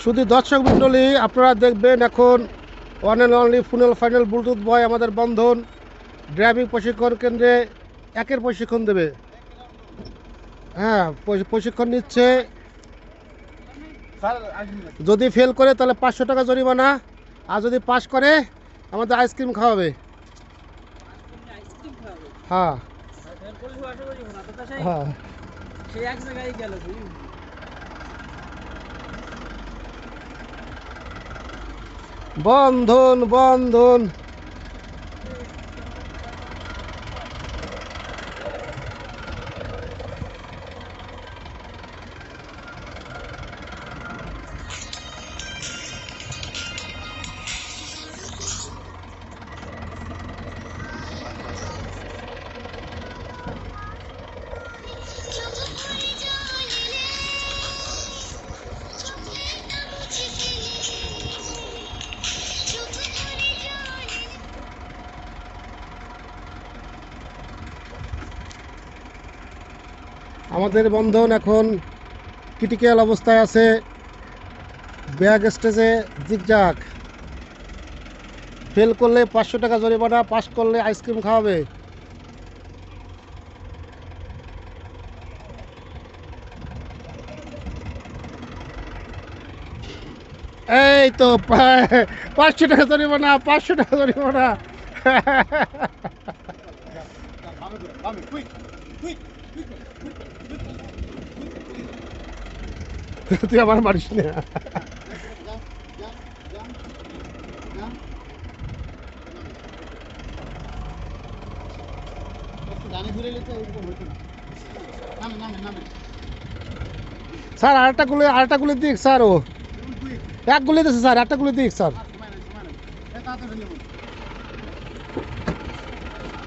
শুধু দর্শক মণ্ডলী, আপনারা দেখবেন এখন ওয়ান অ্যান্ড অনলি ফুনেল ফাইনাল ব্লুটুথ বয় আমাদের বন্ধন ড্রাইভিং প্রশিক্ষণ কেন্দ্রে একের প্রশিক্ষণ দেবে। হ্যাঁ, প্রশিক্ষণ নিচ্ছে। যদি ফেল করে তাহলে 500 টাকা জরিমানা, আর যদি পাস করে আমাদের আইসক্রিম খাওয়াবে। হ্যাঁ হ্যাঁ, বন্ধন বন্ধন। আমাদের বন্ধন এখন ক্রিটিক্যাল অবস্থায় আছে, ব্যাক স্টেজে জিগজাগ। ফেল করলে 500 টাকা জরিমানা, পাস করলে আইসক্রিম খাওয়াবে। এই তো 500 টাকা জরিমানা, 500 টাকা জরিমানা। তুই আমার মারিস না। স্যার আরেকটা গুলি দিক স্যার, ও এক গুলি দিচ্ছে স্যার, একটা গুলি দিক স্যার।